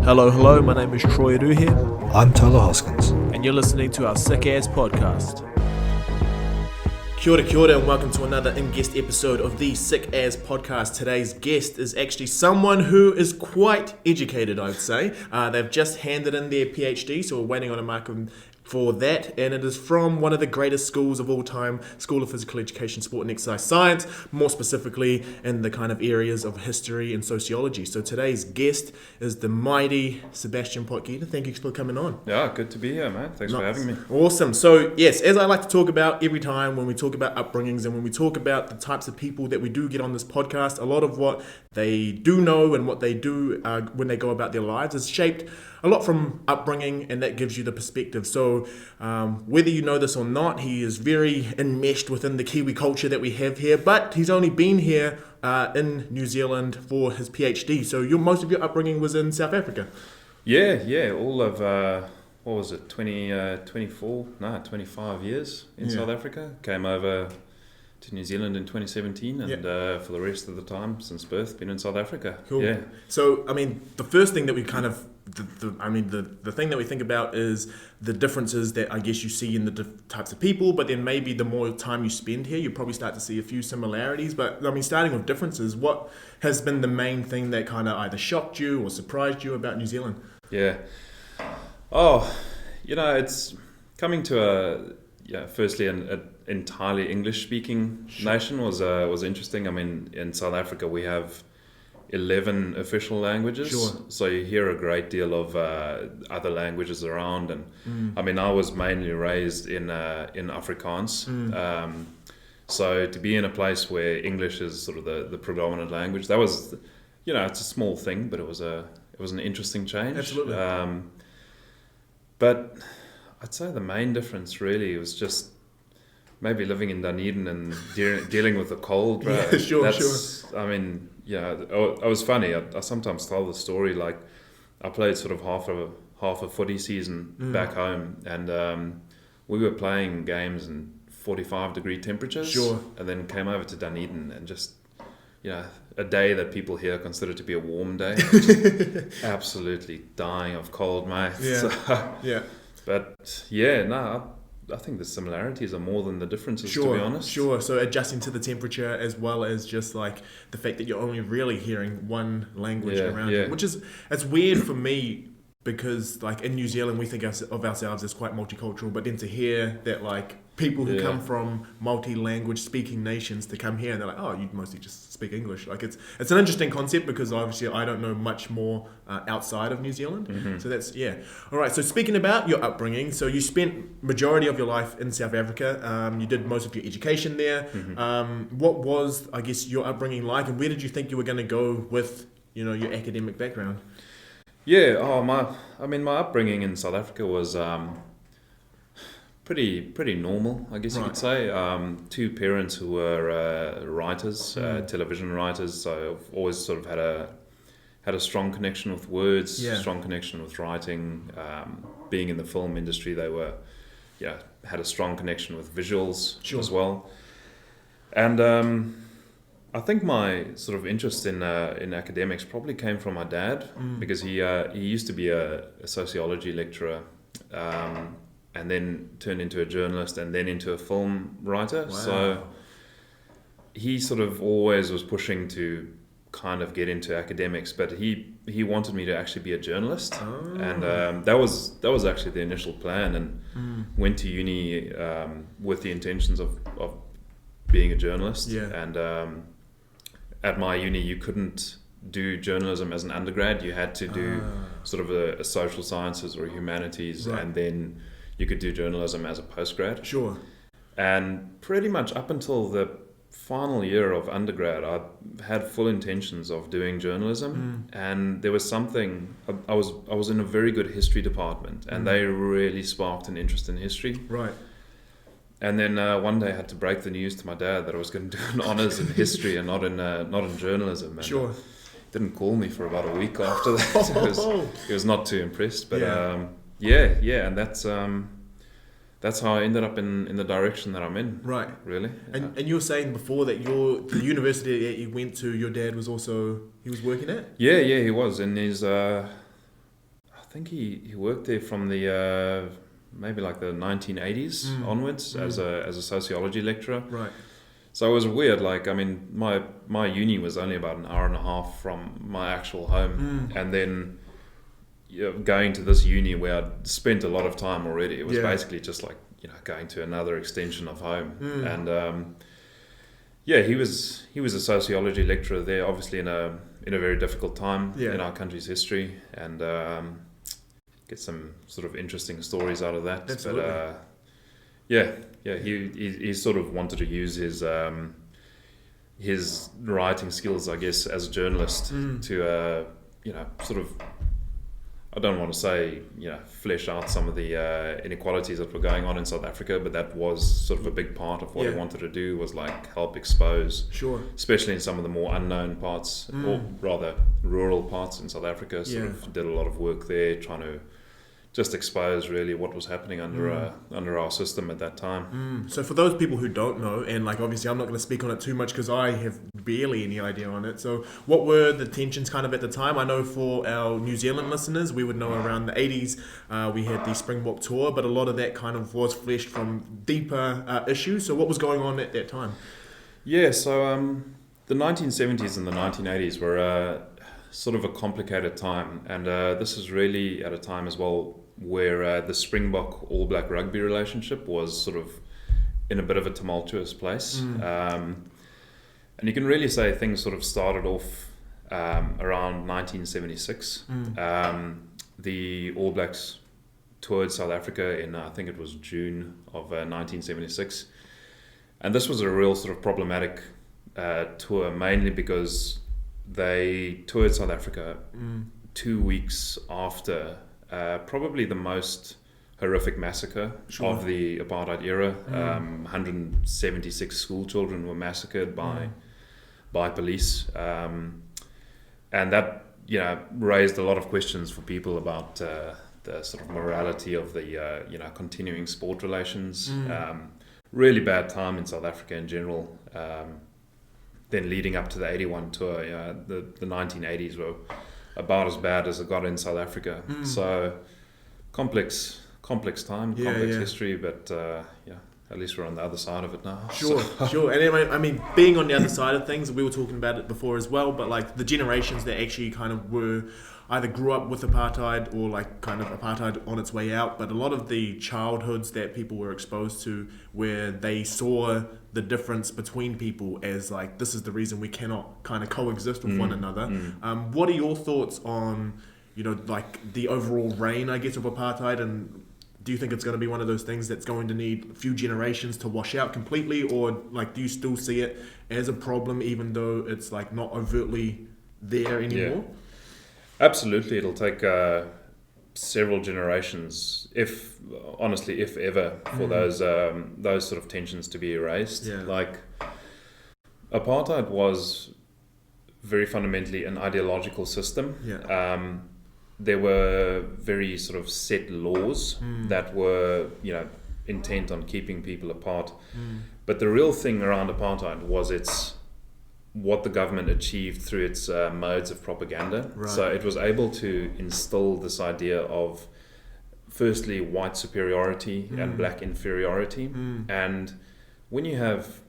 Hello, my name is Troy Adu here, I'm Tyler Hoskins. and you're listening to our Sick Ass Podcast. Kia ora, and welcome to another in-guest episode of the Sick Ass Podcast. Today's guest is actually someone who is quite educated, I would say. They've just handed in their PhD, so we're waiting on a mark for that, and it is from one of the greatest schools of all time, School of Physical Education, Sport and Exercise Science, more specifically in the kind of areas of history and sociology. So today's guest is the mighty Sebastian Potgieter. Thank you for coming on. Yeah, good to be here, man. Thanks for having me. Awesome. So yes, as I like to talk about every time when we talk about upbringings and when we talk about the types of people that we do get on this podcast, a lot of what they do know and what they do when they go about their lives is shaped a lot from upbringing, and that gives you the perspective. So whether you know this or not, he is very enmeshed within the Kiwi culture that we have here, but he's only been here in New Zealand for his PhD. So most of your upbringing was in South Africa? Yeah, all of, 25 years in South Africa. Came over to New Zealand in 2017, and for the rest of the time, since birth, been in South Africa. Cool. Yeah. So, I mean, the first thing that we kind of, the thing that we think about is the differences that I guess you see in the types of people, but then maybe the more time you spend here, you probably start to see a few similarities. But, I mean, starting with differences, what has been the main thing that kind of either shocked you or surprised you about New Zealand? Yeah. Oh, it's coming to firstly an entirely English-speaking nation was interesting. I mean, in South Africa we have 11 official languages, so you hear a great deal of other languages around. And I mean, I was mainly raised in Afrikaans, so to be in a place where English is sort of the predominant language, that was, it's a small thing, but it was an interesting change. Absolutely. But I'd say the main difference really was just maybe living in Dunedin and dealing with the cold. Yeah, sure. I mean, it was funny. I sometimes tell the story, like I played sort of half a footy season back home, and we were playing games in 45-degree temperatures. Sure. And then came over to Dunedin and just, a day that people here consider to be a warm day. Absolutely dying of cold, mate. Yeah. But I think the similarities are more than the differences, to be honest. Sure. So adjusting to the temperature, as well as just like the fact that you're only really hearing one language around you, which is, it's weird for me, because like in New Zealand we think of ourselves as quite multicultural, but then to hear that like people who come from multi-language speaking nations to come here and they're like, oh, you mostly just speak English. Like it's an interesting concept, because obviously I don't know much more outside of New Zealand. So that's, All right, so speaking about your upbringing, so you spent majority of your life in South Africa. You did most of your education there. What was, I guess, your upbringing like, and where did you think you were going to go with, your academic background? My upbringing in South Africa was pretty normal, I guess you could say. Two parents who were writers, television writers, so I've always sort of had a strong connection with words, strong connection with writing. Being in the film industry, they were had a strong connection with visuals as well. And I think my sort of interest in academics probably came from my dad, because he used to be a sociology lecturer, and then turned into a journalist, and then into a film writer. Wow. So he sort of always was pushing to kind of get into academics, but he wanted me to actually be a journalist, and that was actually the initial plan, and went to uni with the intentions of being a journalist. And at my uni, you couldn't do journalism as an undergrad. You had to do sort of a social sciences or humanities, and then you could do journalism as a postgrad. Sure. And pretty much up until the final year of undergrad, I had full intentions of doing journalism, and there was something. I was in a very good history department, and they really sparked an interest in history. Right. And then one day I had to break the news to my dad that I was going to do an honours in history and not in journalism. And he didn't call me for about a week after that. He was not too impressed. But and that's how I ended up in the direction that I'm in. Right. Really. And you were saying before that the university that you went to, your dad was also, he was working at? Yeah, he was. In his think he worked there from the maybe like the 1980s onwards as a sociology lecturer. Right. So it was weird. Like, I mean, my uni was only about an hour and a half from my actual home, and then going to this uni where I'd spent a lot of time already. It was basically just like going to another extension of home. And he was a sociology lecturer there, obviously in a very difficult time in our country's history, and get some sort of interesting stories out of that. Absolutely. But he sort of wanted to use his writing skills, I guess, as a journalist to sort of, I don't want to say flesh out some of the inequalities that were going on in South Africa, but that was sort of a big part of what he wanted to do, was like help expose, especially in some of the more unknown parts, or rather rural parts in South Africa. Sort of did a lot of work there, trying to just expose really what was happening under our system at that time. So for those people who don't know, and like obviously I'm not going to speak on it too much because I have barely any idea on it. So what were the tensions kind of at the time? I know for our New Zealand listeners, we would know around the 80s we had the Springbok tour, but a lot of that kind of was fleshed from deeper issues. So what was going on at that time? Yeah, so the 1970s and the 1980s were sort of a complicated time, and this is really at a time as well where the Springbok All Black rugby relationship was sort of in a bit of a tumultuous place. And you can really say things sort of started off around 1976. The All Blacks toured South Africa in, I think it was June of 1976. And this was a real sort of problematic tour, mainly because they toured South Africa 2 weeks after probably the most horrific massacre of the apartheid era. 176 school children were massacred by police, and that raised a lot of questions for people about the sort of morality of the continuing sport relations. Really bad time in South Africa in general. Then leading up to the 81 tour, the 1980s were about as bad as it got in South Africa. So complex time, complex history, but at least we're on the other side of it now. Sure. And anyway, I mean, being on the other side of things, we were talking about it before as well, but like the generations that actually kind of were either grew up with apartheid or like kind of apartheid on its way out, but a lot of the childhoods that people were exposed to where they saw the difference between people as like, this is the reason we cannot kind of coexist with one another. What are your thoughts on, like the overall reign, I guess, of apartheid, and do you think it's going to be one of those things that's going to need a few generations to wash out completely, or like do you still see it as a problem even though it's like not overtly there anymore? Absolutely, it'll take several generations, if ever, for those sort of tensions to be erased. Like, apartheid was very fundamentally an ideological system. There were very sort of set laws that were, intent on keeping people apart. But the real thing around apartheid was what the government achieved through its modes of propaganda. So it was able to instill this idea of, firstly, white superiority and black inferiority. And when you have,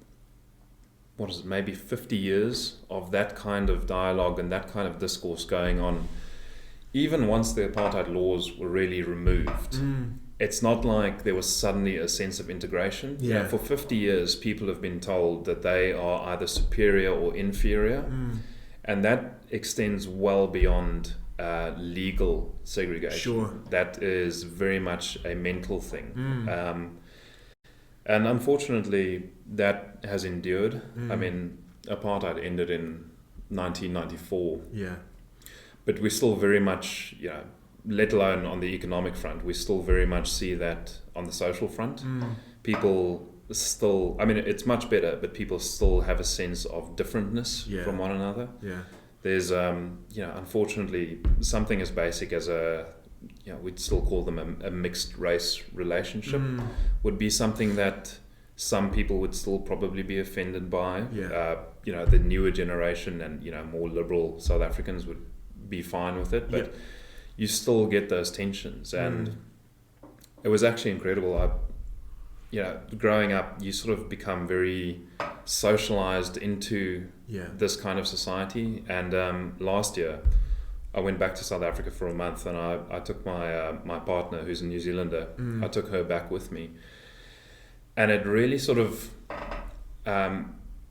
maybe 50 years of that kind of dialogue and that kind of discourse going on, even once the apartheid laws were really removed, it's not like there was suddenly a sense of integration. For 50 years, people have been told that they are either superior or inferior, and that extends well beyond legal segregation. That is very much a mental thing. And unfortunately, that has endured. I mean, apartheid ended in 1994. But we still very much, let alone on the economic front, we still very much see that on the social front. People still, it's much better, but people still have a sense of differentness from one another. There's, unfortunately, something as basic as we'd still call them a mixed race relationship would be something that some people would still probably be offended by. The newer generation and, more liberal South Africans would be fine with it, but you still get those tensions. And it was actually incredible. Growing up, you sort of become very socialized into this kind of society. And last year, I went back to South Africa for a month, and I took my partner, who's a New Zealander, I took her back with me. And it really sort of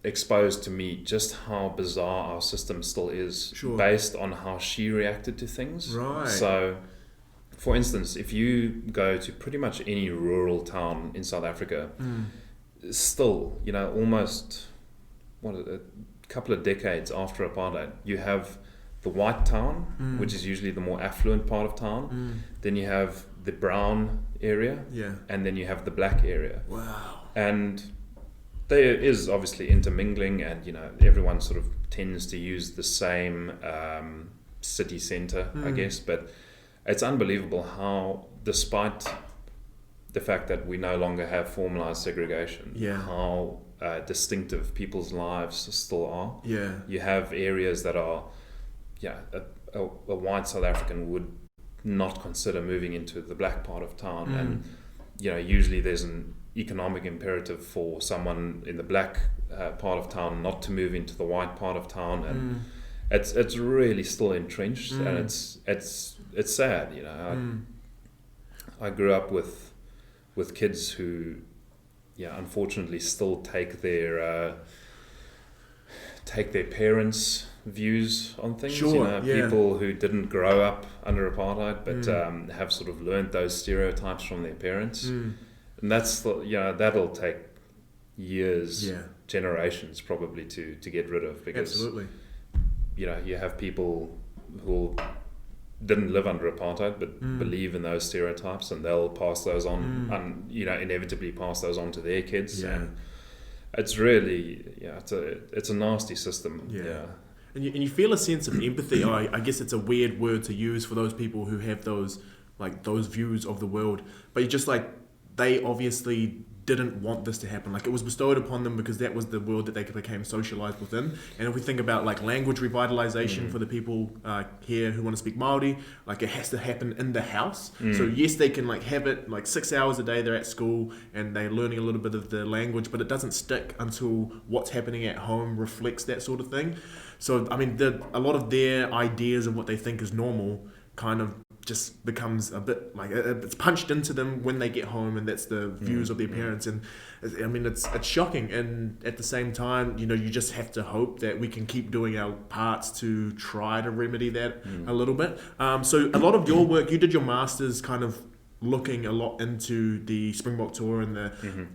exposed to me just how bizarre our system still is, based on how she reacted to things. Right. So, for instance, if you go to pretty much any rural town in South Africa, still, almost a couple of decades after apartheid, you have the white town, which is usually the more affluent part of town. Then you have the brown area, and then you have the black area. Wow. And there is obviously intermingling, and everyone sort of tends to use the same city centre, I guess. But it's unbelievable how, despite the fact that we no longer have formalised segregation, how distinctive people's lives still are. Yeah. You have areas that are, a white South African would not consider moving into the black part of town, and usually there's an economic imperative for someone in the black part of town not to move into the white part of town, and it's really still entrenched, and it's sad. I grew up with kids who unfortunately still take their parents' views on things. People who didn't grow up under apartheid but have sort of learned those stereotypes from their parents. And that's that'll take years, generations probably to get rid of, because absolutely, you have people who didn't live under apartheid but believe in those stereotypes, and they'll pass those on, and inevitably pass those on to their kids. And it's really it's a nasty system. And you feel a sense of empathy. I guess it's a weird word to use for those people who have those views of the world, but you're just like, they obviously didn't want this to happen. Like, it was bestowed upon them because that was the world that they became socialized within. And if we think about like language revitalization for the people here who want to speak Māori, like, it has to happen in the house. So yes, they can like have it like 6 hours a day, they're at school and they're learning a little bit of the language, but it doesn't stick until what's happening at home reflects that sort of thing. So I mean, a lot of their ideas of what they think is normal kind of just becomes a bit like, it's punched into them when they get home, and that's the views of their parents. And I mean, it's shocking, and at the same time, you just have to hope that we can keep doing our parts to try to remedy that a little bit. So a lot of your work, you did your master's kind of looking a lot into the Springbok tour and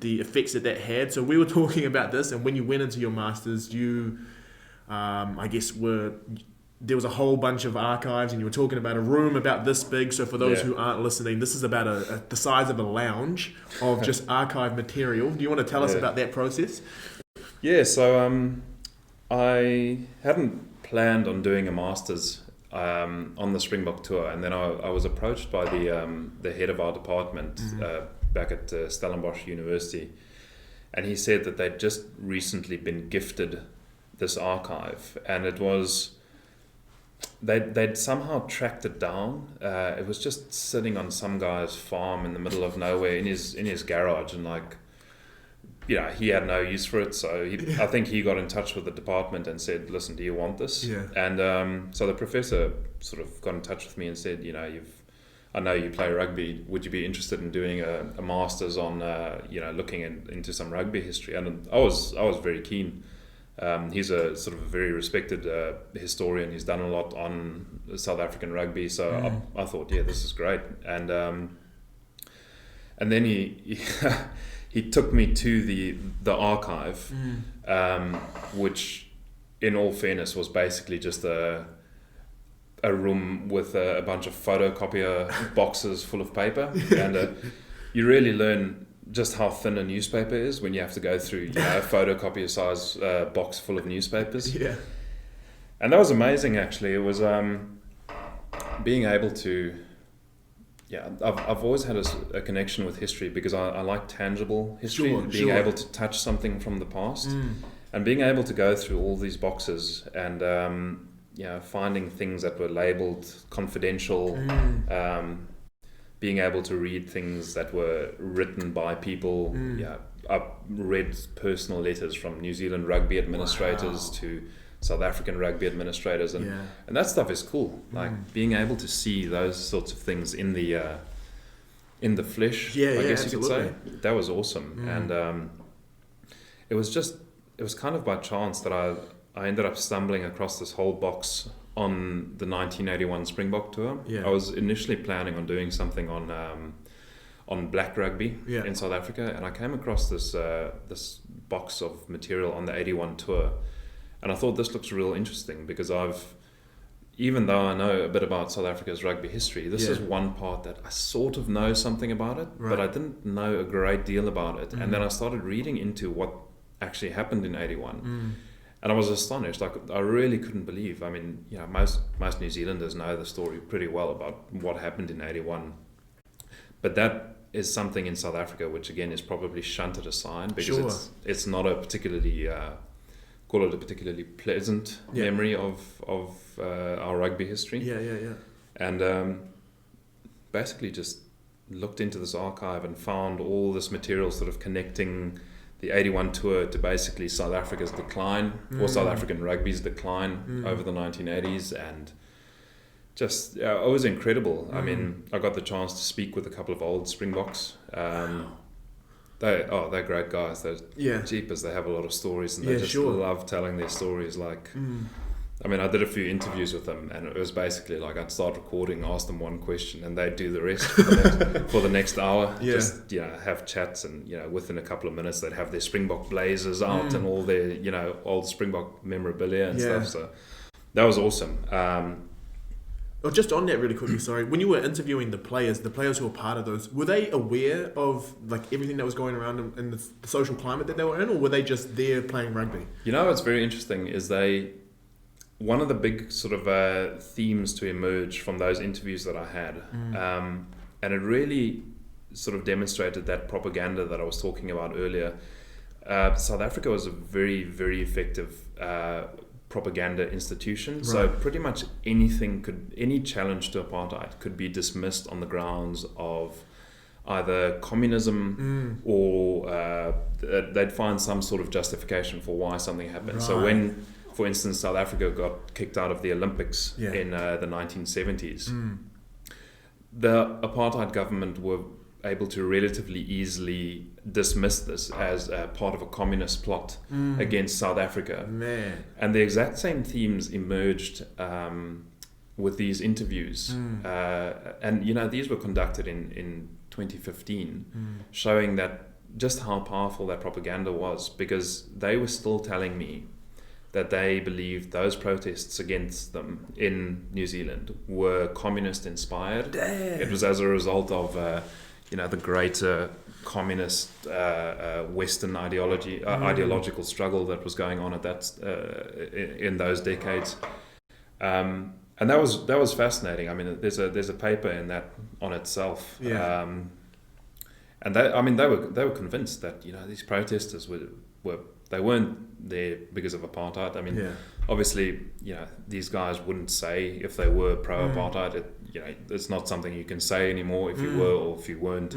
the effects that had. So we were talking about this, and when you went into your master's, you I guess there was a whole bunch of archives, and you were talking about a room about this big. So for those who aren't listening, this is about the size of a lounge of just archive material. Do you want to tell us about that process? Yeah, so I hadn't planned on doing a master's on the Springbok tour, and then I was approached by the head of our department back at Stellenbosch University, and he said that they'd just recently been gifted this archive, and it was... They'd somehow tracked it down. It was just sitting on some guy's farm in the middle of nowhere in his garage, and he had no use for it. So I think he got in touch with the department and said, "Listen, do you want this?" And so the professor sort of got in touch with me and said, "I know you play rugby. Would you be interested in doing a master's on looking into some rugby history?" And I was very keen. He's a sort of a very respected historian. He's done a lot on South African rugby, so I thought, this is great. And then he took me to the archive, which, in all fairness, was basically just a room with a bunch of photocopier boxes full of paper, and you really learn just how thin a newspaper is when you have to go through a photocopier size box full of newspapers. And that was amazing, actually. It was being able to I've always had a connection with history because I like tangible history, being able to touch something from the past, and being able to go through all these boxes and finding things that were labeled confidential, being able to read things that were written by people. I read personal letters from New Zealand rugby administrators to South African rugby administrators, and that stuff is cool. Like being able to see those sorts of things in the flesh, I guess you could say. That was awesome. And it was kind of by chance that I ended up stumbling across this whole box on the 1981 Springbok tour. I was initially planning on doing something on black rugby in South Africa, and I came across this box of material on the 81 tour, and I thought this looks real interesting because even though I know a bit about South Africa's rugby history, this is one part that I sort of know something about it, but I didn't know a great deal about it. And then I started reading into what actually happened in 81. And I was astonished. I really couldn't believe. I mean, most New Zealanders know the story pretty well about what happened in 81. But that is something in South Africa which, again, is probably shunted aside because it's not a particularly... call it a particularly pleasant memory of our rugby history. And basically just looked into this archive and found all this material sort of connecting the 81 tour to basically South Africa's decline, or South African rugby's decline over the 1980s, and just it was incredible. I mean, I got the chance to speak with a couple of old Springboks. They're great guys. They're jeepers. They have a lot of stories, and they just love telling their stories. Like, I mean, I did a few interviews with them, and it was basically like I'd start recording, ask them one question, and they'd do the rest for the next hour. Just have chats, and within a couple of minutes they'd have their Springbok blazers out and all their old Springbok memorabilia and stuff. So that was awesome. Just on that really quickly, sorry. When you were interviewing the players who were part of those, were they aware of like everything that was going around in the social climate that they were in, or were they just there playing rugby? What's very interesting is one of the big sort of themes to emerge from those interviews that I had, and it really sort of demonstrated that propaganda that I was talking about earlier. South Africa was a very, very effective propaganda institution. So pretty much any challenge to apartheid could be dismissed on the grounds of either communism or they'd find some sort of justification for why something happened. So when, for instance, South Africa got kicked out of the Olympics in the 1970s, the apartheid government were able to relatively easily dismiss this as a part of a communist plot against South Africa. And the exact same themes emerged with these interviews. And these were conducted in 2015, showing that just how powerful that propaganda was, because they were still telling me that they believed those protests against them in New Zealand were communist inspired. It was as a result of the greater communist Western ideological struggle that was going on at in those decades, and that was fascinating. I mean, there's a paper in that on itself, and they were convinced that these protesters they weren't there because of apartheid. I mean, obviously, these guys wouldn't say if they were pro-apartheid. It's not something you can say anymore if you were or if you weren't.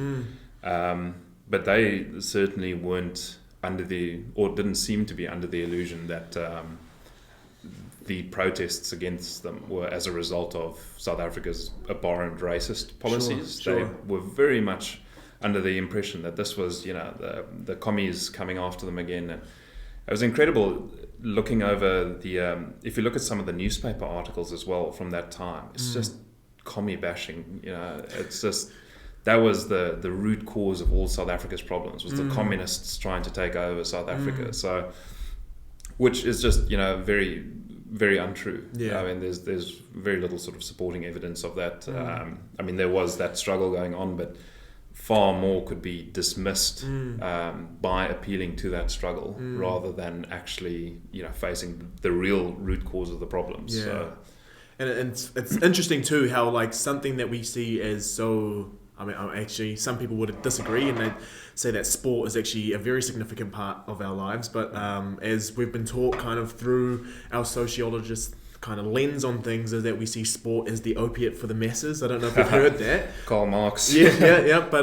But they certainly weren't didn't seem to be under the illusion that the protests against them were as a result of South Africa's abhorrent racist policies. They were very much under the impression that this was, the commies coming after them again. And it was incredible looking over if you look at some of the newspaper articles as well from that time, it's just commie bashing. It's just, that was the root cause of all South Africa's problems, was the communists trying to take over South Africa. So, which is just, very, very untrue. I mean, there's very little sort of supporting evidence of that. I mean, there was that struggle going on, but far more could be dismissed by appealing to that struggle rather than actually, facing the real root cause of the problems. So, and it's interesting too how like something that we see as so. I mean, actually, some people would disagree and they'd say that sport is actually a very significant part of our lives. But as we've been taught kind of through our sociologists kind of lens on things is that we see sport as the opiate for the masses. I don't know if you've heard that. Karl Marx. Yeah. But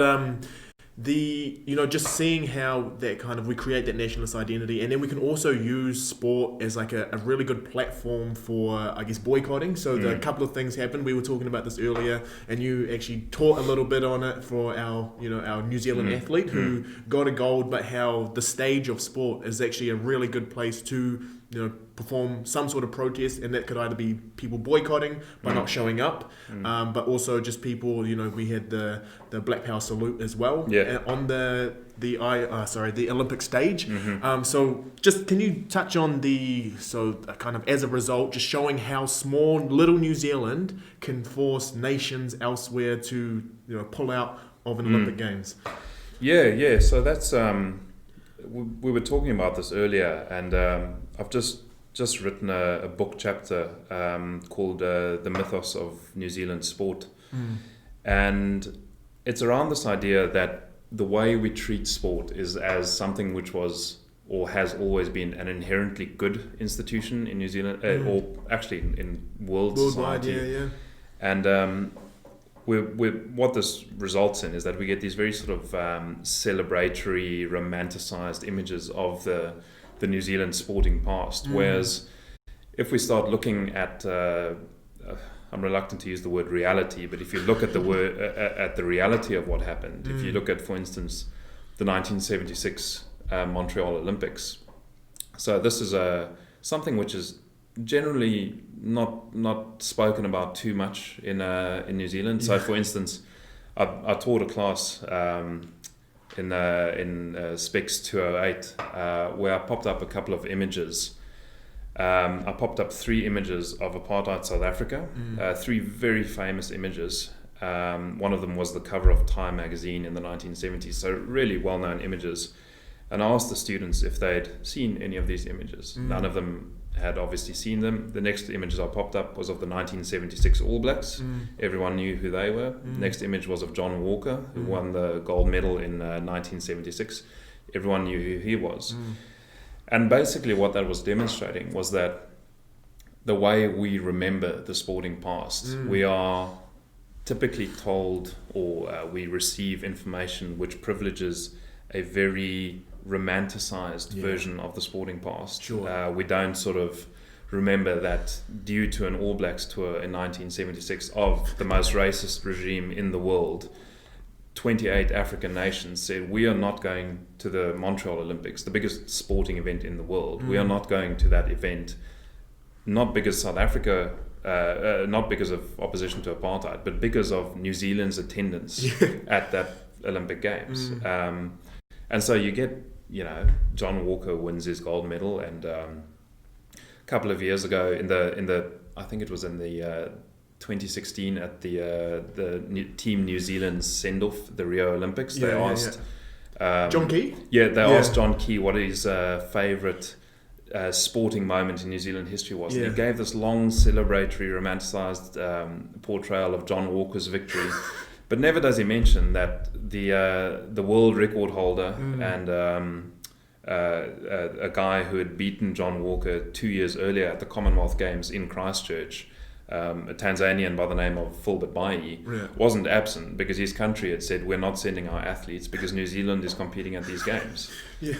just seeing how that kind of we create that nationalist identity, and then we can also use sport as like a really good platform for, I guess, boycotting. So a couple of things happened. We were talking about this earlier, and you actually taught a little bit on it for our New Zealand athlete who got a gold, but how the stage of sport is actually a really good place to perform some sort of protest, and that could either be people boycotting by not showing up, but also just people. We had the Black Power salute as well on the Olympic stage. So just can you touch on kind of as a result, just showing how small little New Zealand can force nations elsewhere to pull out of an Olympic Games? Yeah. So that's we were talking about this earlier, and I've just written a book chapter called The Mythos of New Zealand Sport. And it's around this idea that the way we treat sport is as something which was or has always been an inherently good institution in New Zealand, or actually in worldwide society. Yeah. And what this results in is that we get these very sort of celebratory, romanticized images of the New Zealand sporting past. Whereas if we start looking at, I'm reluctant to use the word reality, but if you look at the reality of what happened, if you look at, for instance, the 1976 Montreal Olympics. So this is something which is generally not spoken about too much in New Zealand. So, for instance, I taught a class in Specs 208 where I popped up a couple of images. I popped up 3 images of apartheid South Africa, 3 very famous images. One of them was the cover of Time magazine in the 1970s, so really well-known images. And I asked the students if they'd seen any of these images. None of them had obviously seen them. The next images I popped up was of the 1976 All Blacks. Everyone knew who they were. Next image was of John Walker, who won the gold medal in 1976. Everyone knew who he was. And basically what that was demonstrating was that the way we remember the sporting past, we are typically told or we receive information which privileges a very romanticized version of the sporting past. Sure. We don't sort of remember that due to an All Blacks tour in 1976 of the most racist regime in the world, 28 African nations said, we are not going to the Montreal Olympics, the biggest sporting event in the world. We are not going to that event, not because South Africa, not because of opposition to apartheid, but because of New Zealand's attendance at that Olympic Games. And so you get, John Walker wins his gold medal, and a couple of years ago in the I think it was in the 2016 at the Team New Zealand's send-off, the Rio Olympics, they asked John Key? They asked John Key what his favourite sporting moment in New Zealand history was. And he gave this long, celebratory, romanticised portrayal of John Walker's victory. But never does he mention that the world record holder and a guy who had beaten John Walker 2 years earlier at the Commonwealth Games in Christchurch, a Tanzanian by the name of Fulbert Bayi, wasn't absent because his country had said, we're not sending our athletes because New Zealand is competing at these games.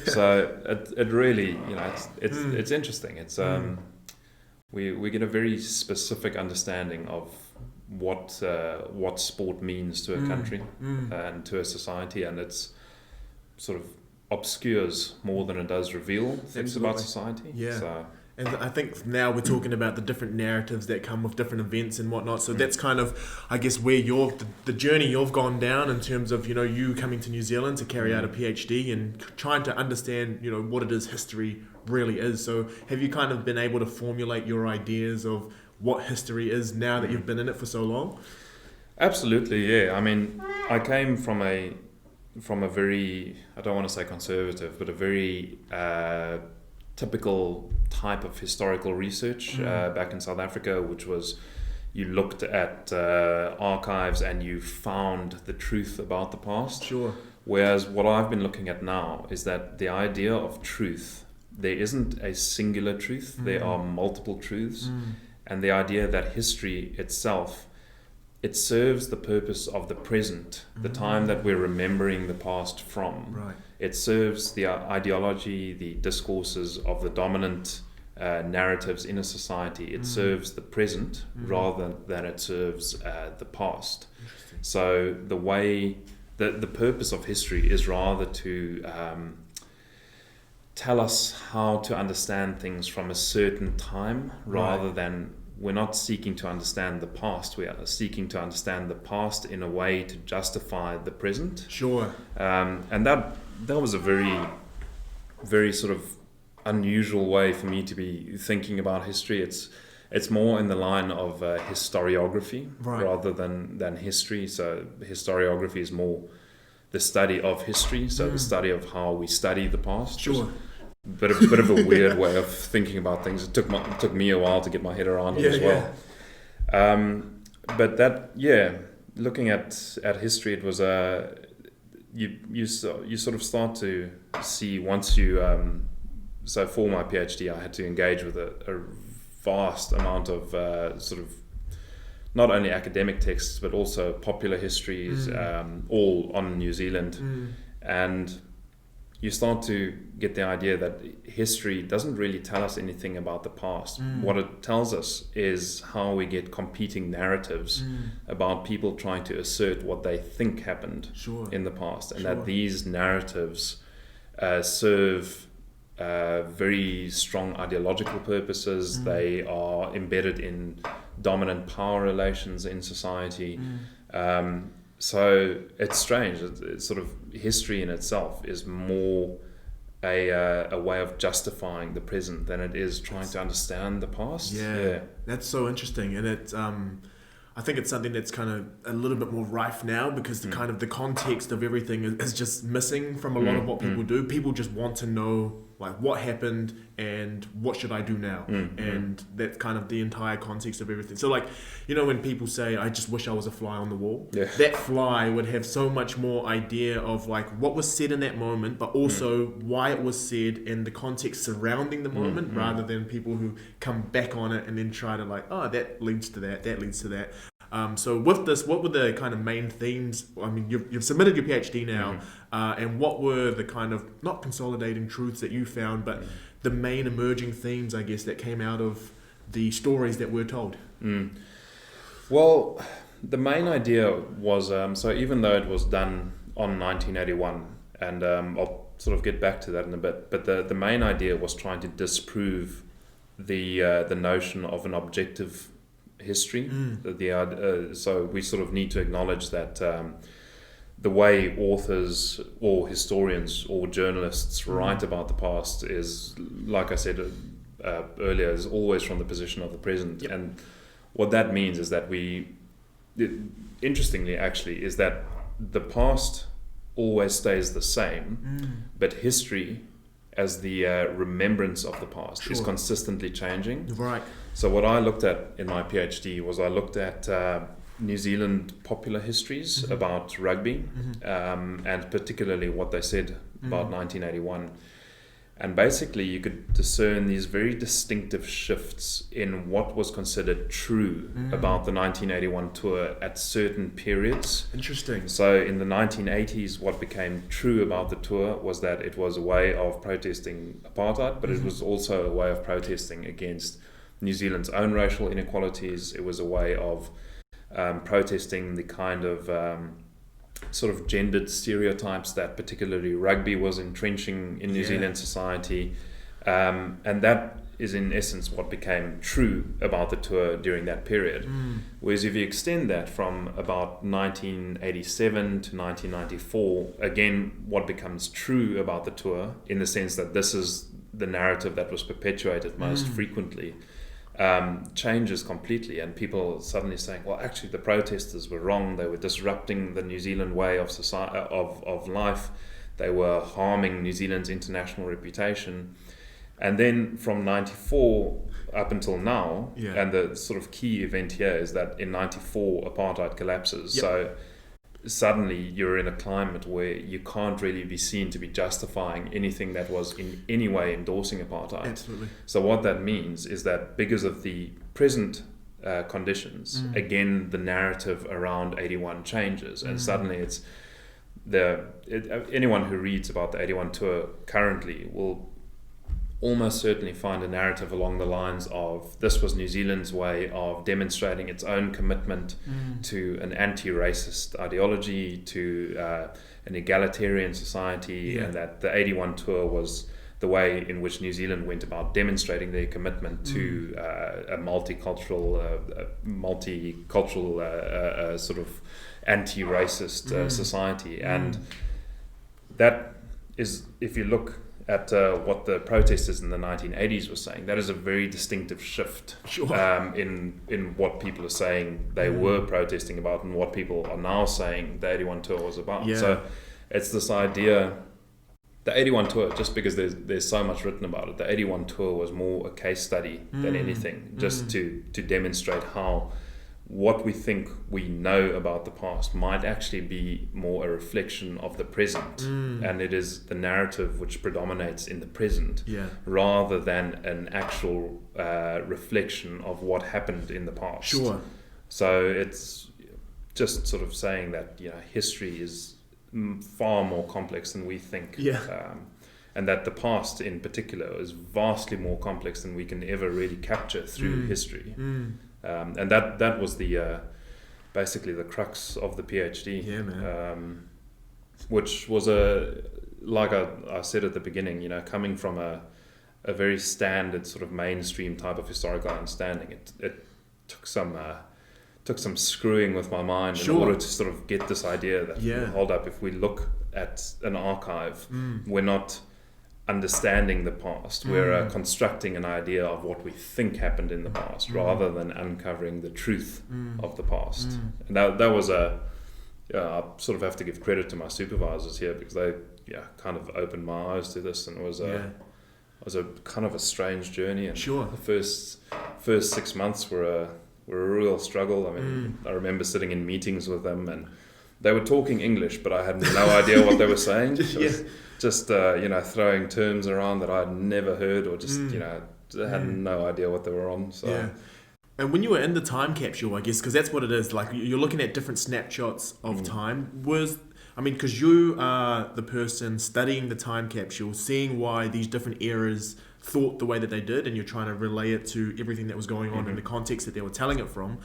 So it really, it's interesting. It's we get a very specific understanding of what sport means to a country and to a society, and it's sort of obscures more than it does reveal things about society. And I think now we're talking about the different narratives that come with different events and whatnot. So that's kind of, I guess, where the journey you've gone down in terms of, you coming to New Zealand to carry out a PhD and trying to understand, what it is history really is. So have you kind of been able to formulate your ideas of what history is now that you've been in it for so long? Absolutely, yeah. I mean, I came from a very, I don't want to say conservative, but a very typical type of historical research back in South Africa, which was you looked at archives and you found the truth about the past. Sure. Whereas what I've been looking at now is that the idea of truth, there isn't a singular truth, there are multiple truths. and the idea that history itself, it serves the purpose of the present, the time that we're remembering the past from. Right. It serves the ideology, the discourses of the dominant narratives in a society. It serves the present rather than it serves the past. So the way, the purpose of history is rather to tell us how to understand things from a certain time, rather than, we're not seeking to understand the past, we are seeking to understand the past in a way to justify the present. Sure. And that was a very, very sort of unusual way for me to be thinking about history. It's more in the line of historiography rather than history. So historiography is more the study of history, so the study of how we study the past. Sure. Bit of a weird way of thinking about things. It took me a while to get my head around it as well. But that, looking at history, it was you sort of start to see once you. So for my PhD, I had to engage with a vast amount of sort of not only academic texts but also popular histories, all on New Zealand, and you start to get the idea that history doesn't really tell us anything about the past. What it tells us is how we get competing narratives about people trying to assert what they think happened in the past, and that these narratives serve very strong ideological purposes. They are embedded in dominant power relations in society. So it's strange. It's sort of history in itself is more a way of justifying the present than it is trying to understand the past. Yeah. That's so interesting, and it's I think it's something that's kind of a little bit more rife now, because the kind of the context of everything is just missing from a lot of what people do. People just want to know like what happened and what should I do now, and that's kind of the entire context of everything. So like, you know, when people say I just wish I was a fly on the wall, that fly would have so much more idea of like what was said in that moment, but also why it was said and the context surrounding the moment, rather than people who come back on it and then try to like, oh, that leads to that leads to that. So with this, what were the kind of main themes? I mean, you've submitted your PhD now, and what were the kind of, not consolidating truths that you found, but the main emerging themes, I guess, that came out of the stories that were told? Well, the main idea was, so even though it was done on 1981, and I'll sort of get back to that in a bit, but the main idea was trying to disprove the notion of an objective history. So we sort of need to acknowledge that the way authors or historians or journalists write about the past is, like I said earlier, is always from the position of the present. And what that means is that interestingly actually, is that the past always stays the same, but history as the remembrance of the past is consistently changing. Right. So what I looked at in my PhD was I looked at New Zealand popular histories about rugby, and particularly what they said about 1981. And basically you could discern these very distinctive shifts in what was considered true about the 1981 tour at certain periods. Interesting. So in the 1980s, what became true about the tour was that it was a way of protesting apartheid, but it was also a way of protesting against New Zealand's own racial inequalities. It was a way of protesting the kind of sort of gendered stereotypes that particularly rugby was entrenching in New Zealand society, and that is in essence what became true about the tour during that period. Whereas if you extend that from about 1987 to 1994, again what becomes true about the tour, in the sense that this is the narrative that was perpetuated most frequently, changes completely, and people suddenly saying, well, actually the protesters were wrong, they were disrupting the New Zealand way of society, of life, they were harming New Zealand's international reputation. And then from 94 up until now, and the sort of key event here is that in 94 apartheid collapses. So suddenly you're in a climate where you can't really be seen to be justifying anything that was in any way endorsing apartheid. Absolutely. So what that means is that because of the present conditions, again, the narrative around 81 changes, and suddenly it's anyone who reads about the 81 tour currently will almost certainly find a narrative along the lines of this was New Zealand's way of demonstrating its own commitment to an anti-racist ideology, to an egalitarian society, and that the 81 tour was the way in which New Zealand went about demonstrating their commitment to a multicultural sort of anti-racist society. And that is, if you look at what the protesters in the 1980s were saying, that is a very distinctive shift in what people are saying they were protesting about and what people are now saying the 81 tour was about. So it's this idea, the 81 tour, just because there's so much written about it, the 81 tour was more a case study than anything, just to demonstrate how what we think we know about the past might actually be more a reflection of the present, and it is the narrative which predominates in the present rather than an actual reflection of what happened in the past. So it's just sort of saying that history is far more complex than we think, and that the past in particular is vastly more complex than we can ever really capture through history. And that was the basically the crux of the PhD, which was like I said at the beginning, coming from a very standard sort of mainstream type of historical understanding. It took some screwing with my mind in order to sort of get this idea that hold up, if we look at an archive, we're not understanding the past, we're constructing an idea of what we think happened in the past rather than uncovering the truth of the past. And that was I sort of have to give credit to my supervisors here, because they kind of opened my eyes to this, and it was a kind of a strange journey. And the first 6 months were a real struggle. I mean, I remember sitting in meetings with them, and they were talking English, but I had no idea what they were saying. Just throwing terms around that I'd never heard, or just had no idea what they were on. So And when you were in the time capsule, I guess, because that's what it is, like you're looking at different snapshots of time, because you are the person studying the time capsule, seeing why these different eras thought the way that they did, and you're trying to relay it to everything that was going on in the context that they were telling it from.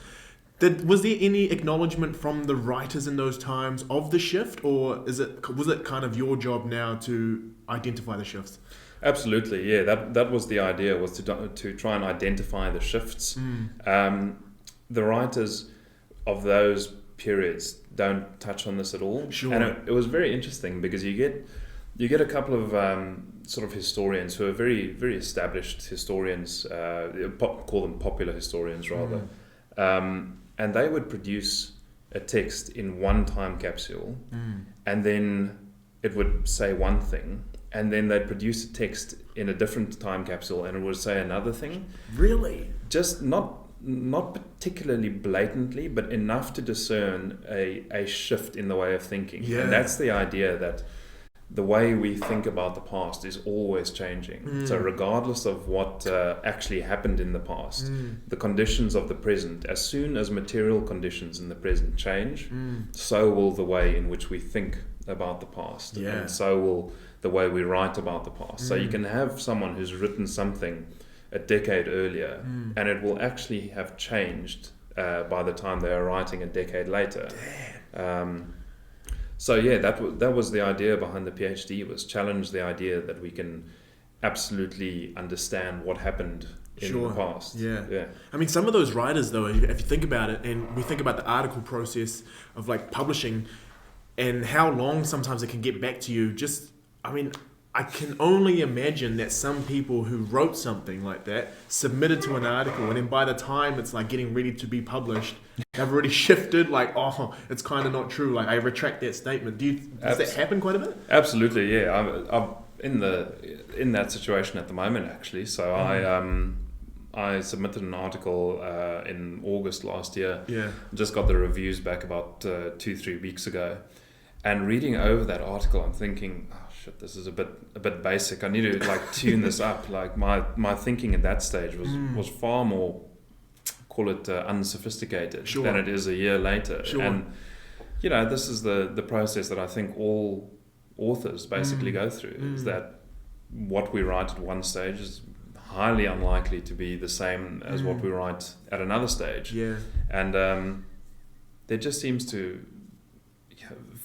Was there any acknowledgement from the writers in those times of the shift, or was it kind of your job now to identify the shifts? Absolutely, yeah. That was the idea, was to try and identify the shifts. The writers of those periods don't touch on this at all. And it was very interesting, because you get a couple of sort of historians who are very, very established historians, call them popular historians rather. And they would produce a text in one time capsule, and then it would say one thing, and then they'd produce a text in a different time capsule, and it would say another thing. Really? Just not particularly blatantly, but enough to discern a shift in the way of thinking. And that's the idea, that the way we think about the past is always changing. So regardless of what actually happened in the past, the conditions of the present, as soon as material conditions in the present change, so will the way in which we think about the past, and so will the way we write about the past. So you can have someone who's written something a decade earlier, and it will actually have changed by the time they are writing a decade later. So that was the idea behind the PhD, was challenge the idea that we can absolutely understand what happened in the past. I mean, some of those writers, though, if you think about it, and we think about the article process of like publishing and how long sometimes it can get back to you, I can only imagine that some people who wrote something like that submitted to an article, and then by the time it's like getting ready to be published, they've already shifted, like, it's kind of not true, like I retract that statement. Does that happen quite a bit? Absolutely, yeah. I'm in that situation at the moment, actually. So I submitted an article in August last year. Yeah. Just got the reviews back about 2-3 weeks ago, and reading over that article, I'm thinking, oh shit, this is a bit basic. I need to like tune this up. Like my thinking at that stage was far more, call it unsophisticated than it is a year later. Sure. And this is the process that I think all authors basically go through, is that what we write at one stage is highly unlikely to be the same as what we write at another stage. Yeah. And there just seems to,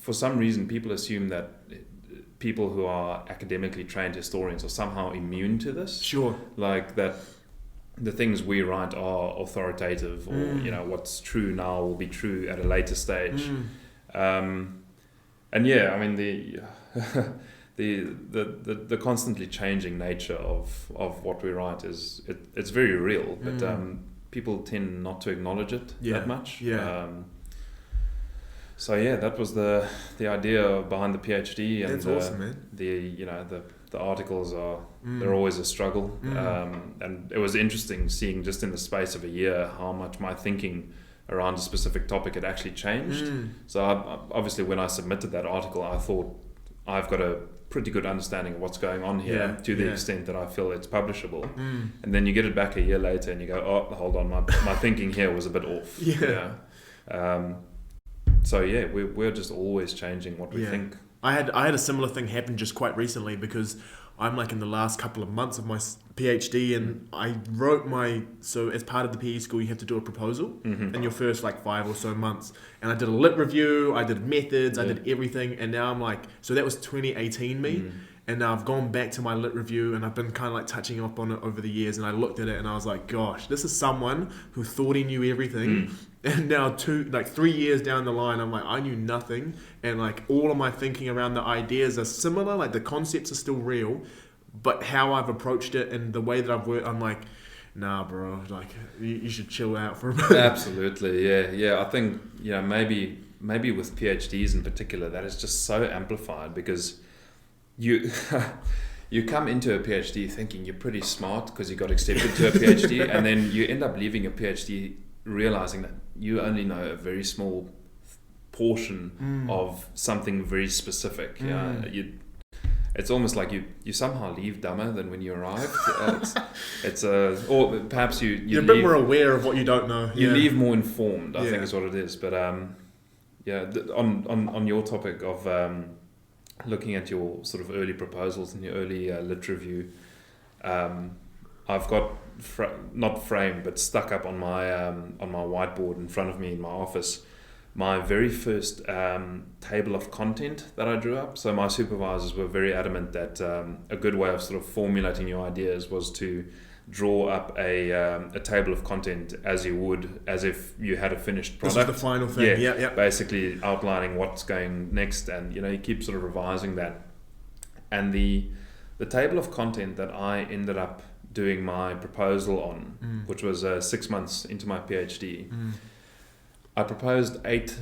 for some reason, people assume that people who are academically trained historians are somehow immune to this. Sure. Like that the things we write are authoritative, or what's true now will be true at a later stage. And yeah, I mean the constantly changing nature of what we write it's very real, but people tend not to acknowledge it that much. So yeah, that was the idea behind the PhD, and that's awesome, man. The articles are they're always a struggle, and it was interesting seeing just in the space of a year how much my thinking around a specific topic had actually changed. So obviously when I submitted that article, I thought I've got a pretty good understanding of what's going on here to the extent that I feel it's publishable. And then you get it back a year later and you go, oh, hold on, my thinking here was a bit off. So yeah, we're just always changing what we think. I had a similar thing happen just quite recently, because I'm like in the last couple of months of my PhD, and I wrote so as part of the PE school you have to do a proposal in your first like 5 or so months, and I did a lit review, I did methods, I did everything, and now I'm like, so that was 2018 me, and now I've gone back to my lit review and I've been kind of like touching up on it over the years, and I looked at it and I was like, gosh, this is someone who thought he knew everything, and now 3 years down the line I'm like, I knew nothing, and like all of my thinking around the ideas are similar, like the concepts are still real, but how I've approached it and the way that I've worked, I'm like, nah bro, like you should chill out for a bit. Absolutely. I think maybe with PhDs in particular that is just so amplified, because you come into a PhD thinking you're pretty smart because you got accepted to a PhD, and then you end up leaving a PhD realizing that you only know a very small portion of something very specific. It's almost like you somehow leave dumber than when you arrived. Or perhaps you're a bit more aware of what you don't know. You leave more informed, I think is what it is. But on your topic of looking at your sort of early proposals and your early lit review, I've got not framed but stuck up on my whiteboard in front of me in my office my very first table of content that I drew up. So my supervisors were very adamant that a good way of sort of formulating your ideas was to draw up a table of content as if you had a finished product. This is the final thing. Yeah. Basically outlining what's going next, and you keep sort of revising that. And the table of content that I ended up doing my proposal on, which was 6 months into my PhD, I proposed 8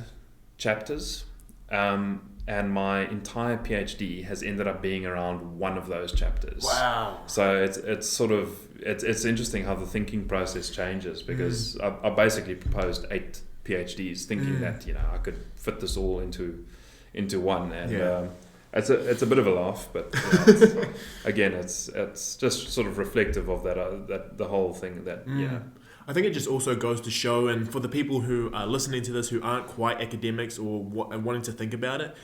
chapters, and my entire PhD has ended up being around one of those chapters. Wow! So it's interesting how the thinking process changes, because I basically proposed 8 PhDs, thinking that I could fit this all into one, and it's a bit of a laugh, but it's just sort of reflective of that the whole thing that I think it just also goes to show, and for the people who are listening to this who aren't quite academics or wanting to think about it,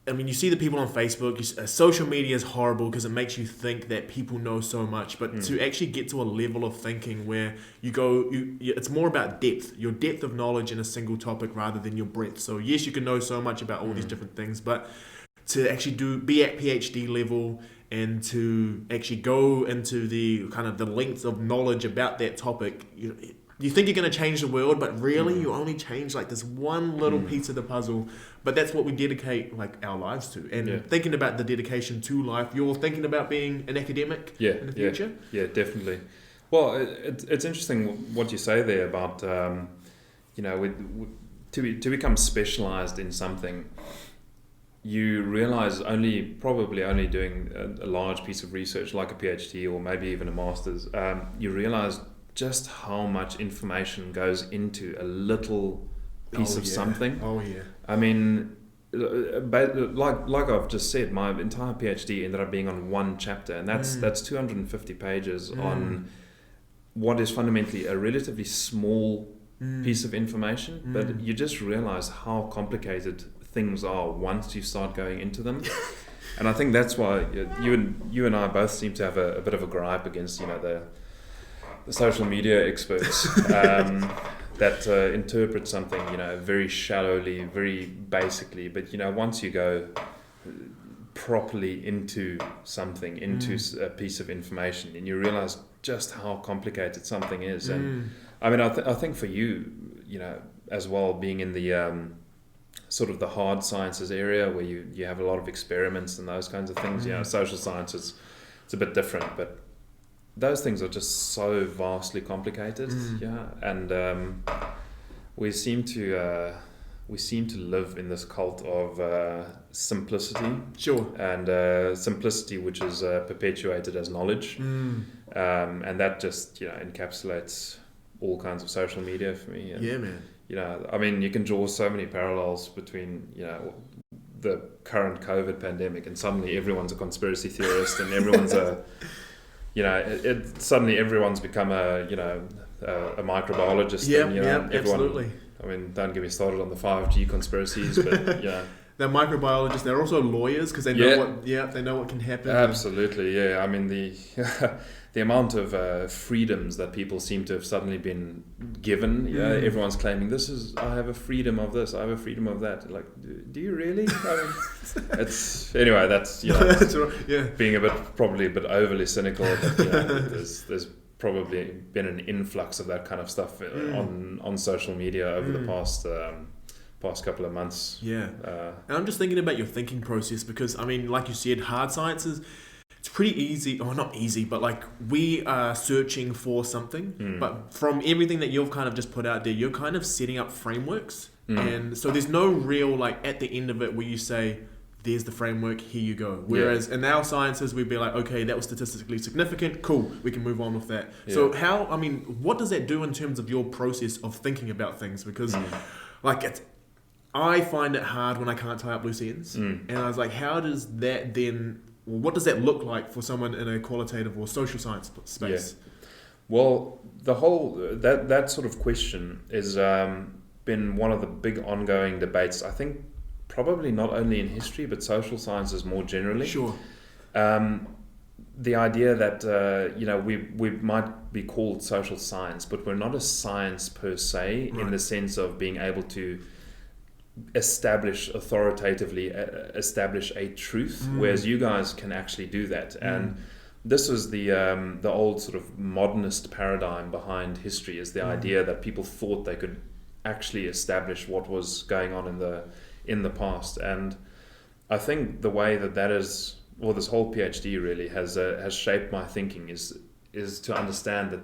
you see the people on Facebook, social media is horrible because it makes you think that people know so much, but to actually get to a level of thinking where it's more about depth, your depth of knowledge in a single topic rather than your breadth. So yes, you can know so much about all these different things, but to actually be at PhD level and to actually go into the kind of the length of knowledge about that topic, you think you're going to change the world, but really you only change like this one little piece of the puzzle. But that's what we dedicate like our lives to. And thinking about the dedication to life, you're thinking about being an academic in the future? Yeah, definitely. Well, it's interesting what you say there about, to become specialized in something. you realize probably only doing a large piece of research like a PhD or maybe even a master's, you realize just how much information goes into a little piece of something. Oh yeah. I mean, like I've just said, my entire PhD ended up being on one chapter, and that's 250 pages on what is fundamentally a relatively small piece of information, but you just realize how complicated things are once you start going into them. And I think that's why you and I both seem to have a bit of a gripe against the social media experts that interpret something very shallowly, very basically, but once you go properly into something, into a piece of information, and you realize just how complicated something is. And I mean, I think for you as well, being in the sort of the hard sciences area where you have a lot of experiments and those kinds of things, social sciences, it's a bit different, but those things are just so vastly complicated, and we seem to live in this cult of simplicity, and simplicity which is perpetuated as knowledge, and that just encapsulates all kinds of social media for me. And, man. I mean, you can draw so many parallels between the current COVID pandemic, and suddenly everyone's a conspiracy theorist, and everyone's suddenly everyone's become a microbiologist. Everyone, absolutely. I mean, don't get me started on the 5G conspiracies, but they're microbiologists. They're also lawyers because they know they know what can happen. Absolutely, I mean the amount of freedoms that people seem to have suddenly been given. Everyone's claiming I have a freedom of this, I have a freedom of that. Like, do you really? I mean, it's anyway. That's that's right, being probably a bit overly cynical. But there's probably been an influx of that kind of stuff on social media over the past couple of months. And I'm just thinking about your thinking process, because I mean, like you said, hard sciences, it's pretty easy, or not easy, but like we are searching for something, but from everything that you've kind of just put out there, you're kind of setting up frameworks, and so there's no real like at the end of it where you say, there's the framework, here you go. Whereas in our sciences, we'd be like, okay, that was statistically significant, cool, we can move on with that. So what does that do in terms of your process of thinking about things? Because I find it hard when I can't tie up loose ends. And I was like, how does that then, what does that look like for someone in a qualitative or social science space? Well, the whole, that sort of question has been one of the big ongoing debates, I think, probably not only in history, but social sciences more generally. The idea that, we might be called social science, but we're not a science per se, in the sense of being able to authoritatively establish a truth, whereas you guys can actually do that. And this was the old sort of modernist paradigm behind history, is the idea that people thought they could actually establish what was going on in the past. And I think the way that is, well, this whole PhD really has shaped my thinking is to understand that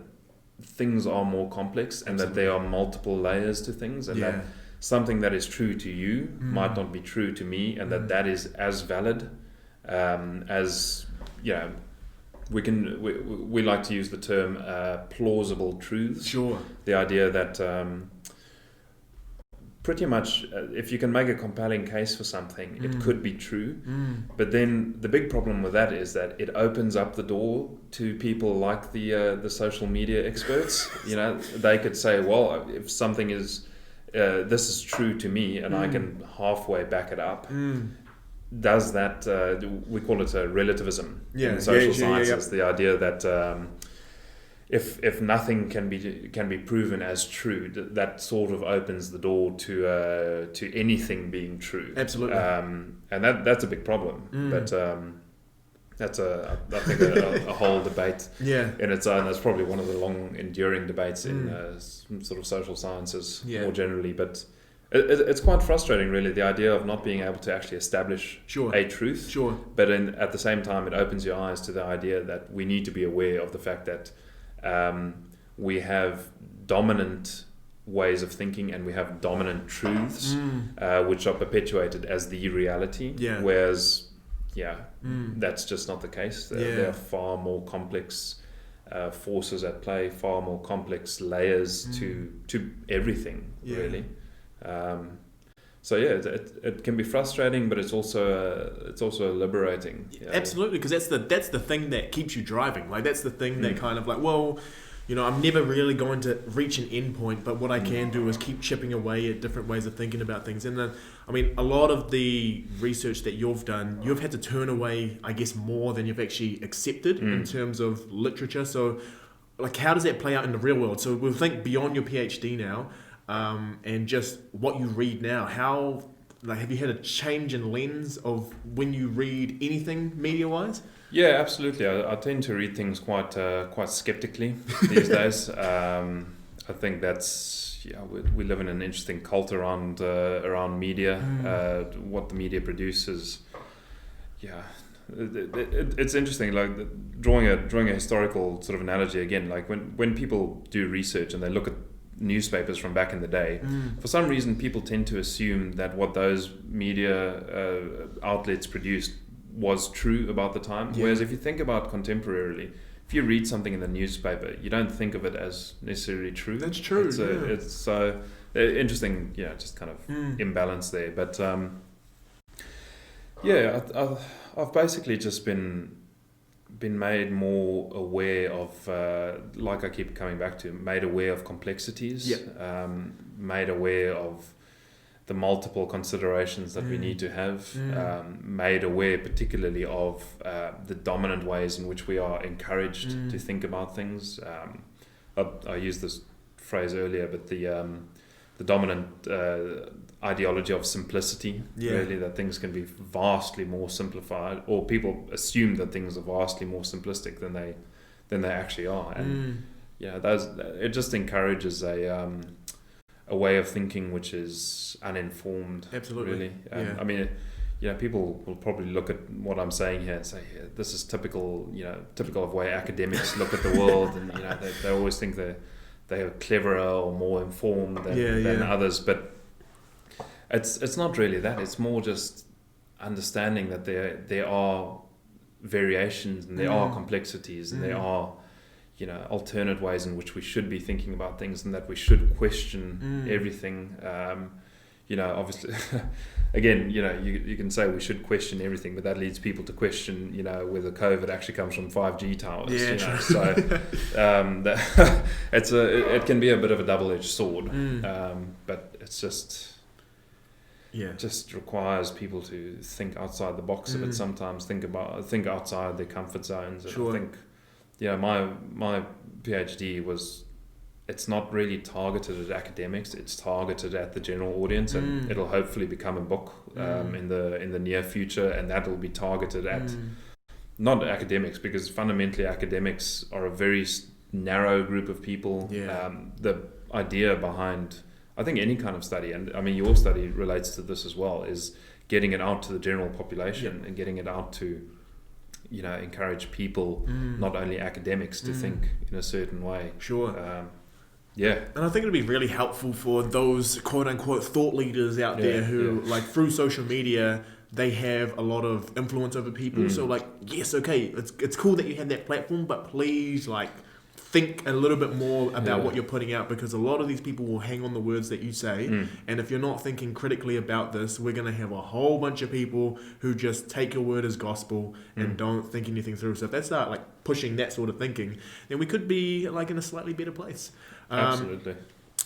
things are more complex, and that there are multiple layers to things, and that something that is true to you might not be true to me, and that is as valid as we like to use the term plausible truths. The idea that pretty much if you can make a compelling case for something, it could be true. But then the big problem with that is that it opens up the door to people like the social media experts. They could say, well, if something is this is true to me, and I can halfway back it up. Does that we call it a relativism in social sciences? The idea that if nothing can be proven as true, that sort of opens the door to anything being true. Absolutely. And that's a big problem. But that's I think a whole debate in its own. That's probably one of the long enduring debates in sort of social sciences more generally. But it's quite frustrating, really, the idea of not being able to actually establish a truth. But at the same time, it opens your eyes to the idea that we need to be aware of the fact that we have dominant ways of thinking, and we have dominant truths, which are perpetuated as the reality. Yeah. Whereas, that's just not the case. There are far more complex forces at play, far more complex layers to everything, really. So it can be frustrating, but it's also liberating. Absolutely, because that's the thing that keeps you driving. Like that's the thing that kind of like, well, I'm never really going to reach an end point, but what I can do is keep chipping away at different ways of thinking about things. And then, I mean, a lot of the research that you've done, you've had to turn away, I guess, more than you've actually accepted in terms of literature. So, like, how does that play out in the real world? So we'll think beyond your PhD now, and just what you read now. How, like, have you had a change in lens of when you read anything media-wise? Yeah, absolutely. I tend to read things quite skeptically these days. I think that's we live in an interesting cult around media. What the media produces. It's interesting. Like drawing a historical sort of analogy again. Like when people do research and they look at newspapers from back in the day, for some reason people tend to assume that what those media outlets produced was true about the time. Whereas if you think about contemporarily, if you read something in the newspaper, you don't think of it as necessarily true. That's true. It's so interesting, just kind of imbalance there. But I've basically just been made more aware of, like I keep coming back to, made aware of complexities, made aware of the multiple considerations that we need to have, made aware particularly of the dominant ways in which we are encouraged to think about things. I used this phrase earlier, but the dominant ideology of simplicity, really, that things can be vastly more simplified, or people assume that things are vastly more simplistic than they actually are. And it just encourages a way of thinking which is uninformed. Absolutely. Really. I mean, people will probably look at what I'm saying here and say, this is typical of way academics look at the world, and they always think they are cleverer or more informed than others. But it's not really that. It's more just understanding that there are variations and there are complexities and there are alternate ways in which we should be thinking about things, and that we should question everything. Obviously, again, you can say we should question everything, but that leads people to question, whether COVID actually comes from 5G towers. So it can be a bit of a double-edged sword, but it's just. Just requires people to think outside the box a bit sometimes, think outside their comfort zones. And I think, my PhD it's not really targeted at academics, it's targeted at the general audience, and it'll hopefully become a book in the near future, and that will be targeted at not academics, because fundamentally academics are a very narrow group of people. The idea behind, I think, any kind of study, and I mean your study relates to this as well, is getting it out to the general population and getting it out to encourage people, not only academics, to think in a certain way. And I think it'd be really helpful for those quote-unquote thought leaders out there who, like, through social media, they have a lot of influence over people. So, like, yes, okay, it's cool that you have that platform, but please, like, think a little bit more about what you're putting out, because a lot of these people will hang on the words that you say. And if you're not thinking critically about this, we're going to have a whole bunch of people who just take your word as gospel and don't think anything through. So if they start, like, pushing that sort of thinking, then we could be, like, in a slightly better place. Absolutely.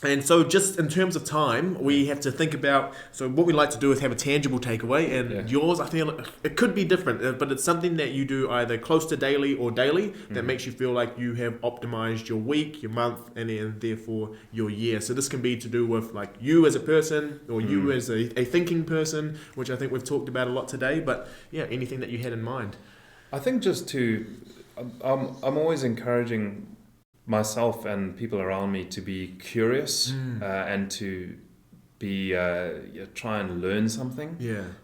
And so just in terms of time, we have to think about, so what we like to do is have a tangible takeaway, and yours, I feel it could be different, but it's something that you do either close to daily or daily that makes you feel like you have optimized your week, your month, and then therefore your year. So this can be to do with, like, you as a person, or you as a thinking person, which I think we've talked about a lot today, but anything that you had in mind. I think I'm always encouraging myself and people around me to be curious and to be try and learn something.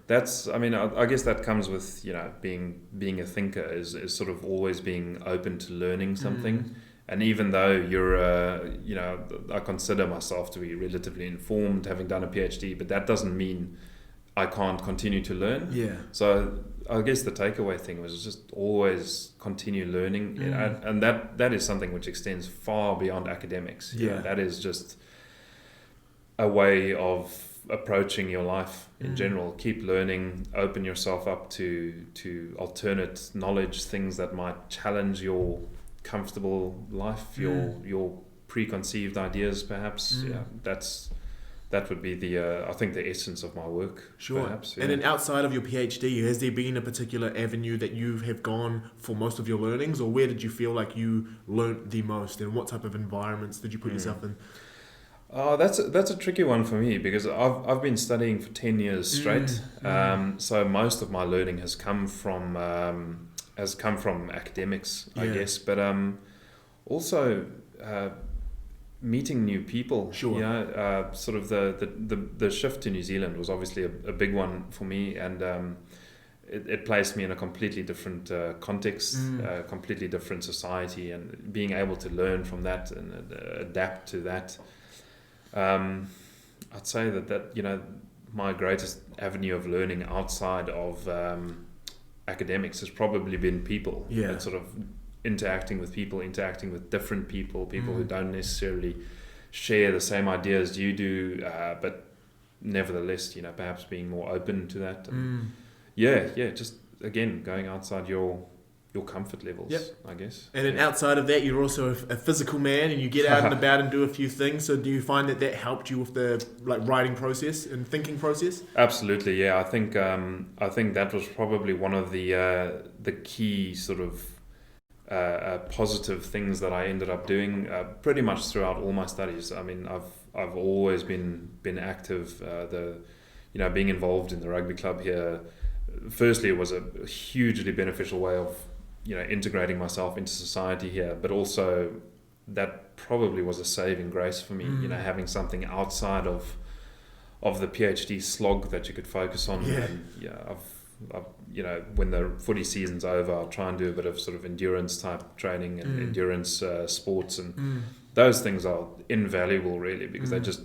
I guess that comes with being a thinker is sort of always being open to learning something. And even though you're, I consider myself to be relatively informed, having done a PhD, but that doesn't mean I can't continue to learn. Yeah. So I guess the takeaway thing was just always continue learning, and that is something which extends far beyond academics. Yeah. That is just a way of approaching your life in general. Keep learning, open yourself up to alternate knowledge, things that might challenge your comfortable life, your preconceived ideas, perhaps. That would be I think the essence of my work. Sure. Perhaps. Yeah. And then outside of your PhD, has there been a particular avenue that you have gone for most of your learnings, or where did you feel like you learnt the most, and what type of environments did you put yourself in? That's a tricky one for me, because I've been studying for 10 years straight. So most of my learning has come from academics, I guess, but also meeting new people. Sure. Sort of the shift to New Zealand was obviously a big one for me, and it placed me in a completely different context, completely different society, and being able to learn from that and adapt to that. I'd say that my greatest avenue of learning outside of academics has probably been people. And sort of interacting with people, interacting with different people who don't necessarily share the same ideas you do, but nevertheless, perhaps being more open to that. And just again going outside your comfort levels, I guess. And then outside of that, you're also a physical man, and you get out and about and do a few things. So do you find that helped you with the writing process and thinking process? Absolutely, yeah. I think that was probably one of the key sort of positive things that I ended up doing pretty much throughout all my studies. I mean, I've always been active. Being involved in the rugby club here, firstly, it was a hugely beneficial way of integrating myself into society here, but also that probably was a saving grace for me. Having something outside of the PhD slog that you could focus on. And I've when the footy season's over, I'll try and do a bit of sort of endurance type training and endurance sports, and those things are invaluable really, because they just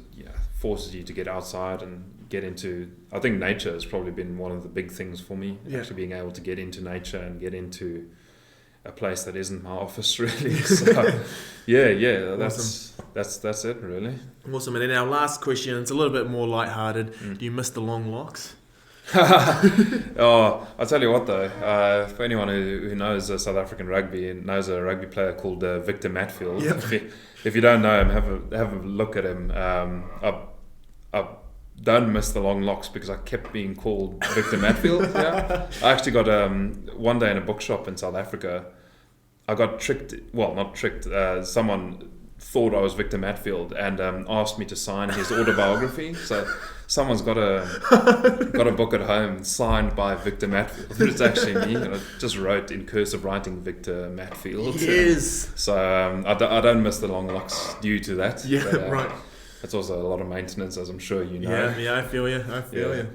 forces you to get outside and get into. I think nature has probably been one of the big things for me, actually being able to get into nature and get into a place that isn't my office really. So that's it really. Awesome. And then our last question, it's a little bit more lighthearted. Do you miss the long locks? Oh, I'll tell you what though, for anyone who knows South African rugby and knows a rugby player called Victor Matfield, if you don't know him, have a look at him. I don't miss the long locks because I kept being called Victor Matfield. I actually got one day in a bookshop in South Africa, I got tricked. Well, not tricked. Someone thought I was Victor Matfield and asked me to sign his autobiography. So someone's got a book at home signed by Victor Matfield. It's actually me. And I just wrote in cursive writing Victor Matfield. Yes. So I don't miss the long locks due to that. Yeah, but, right. It's also a lot of maintenance, as I'm sure you know. Yeah, I feel you. You.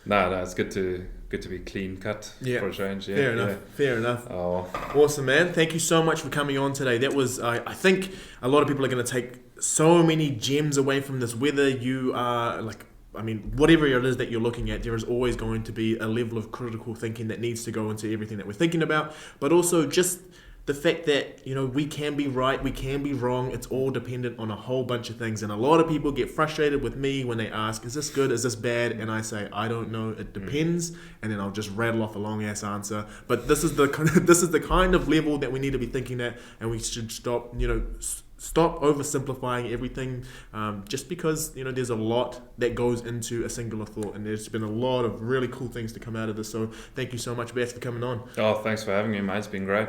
No, it's good to be clean cut for a change. Yeah, Fair enough. Oh. Awesome, man. Thank you so much for coming on today. That was, I think a lot of people are going to take so many gems away from this, whether you are whatever it is that you're looking at, there is always going to be a level of critical thinking that needs to go into everything that we're thinking about, but also just the fact that, we can be right, we can be wrong. It's all dependent on a whole bunch of things. And a lot of people get frustrated with me when they ask, is this good? Is this bad? And I say, I don't know. It depends. And then I'll just rattle off a long ass answer. But this is the kind of level that we need to be thinking at, and we should stop oversimplifying everything, just because there's a lot that goes into a singular thought, and there's been a lot of really cool things to come out of this. So thank you so much, Bas, for coming on. Oh, thanks for having me, mate. It's been great.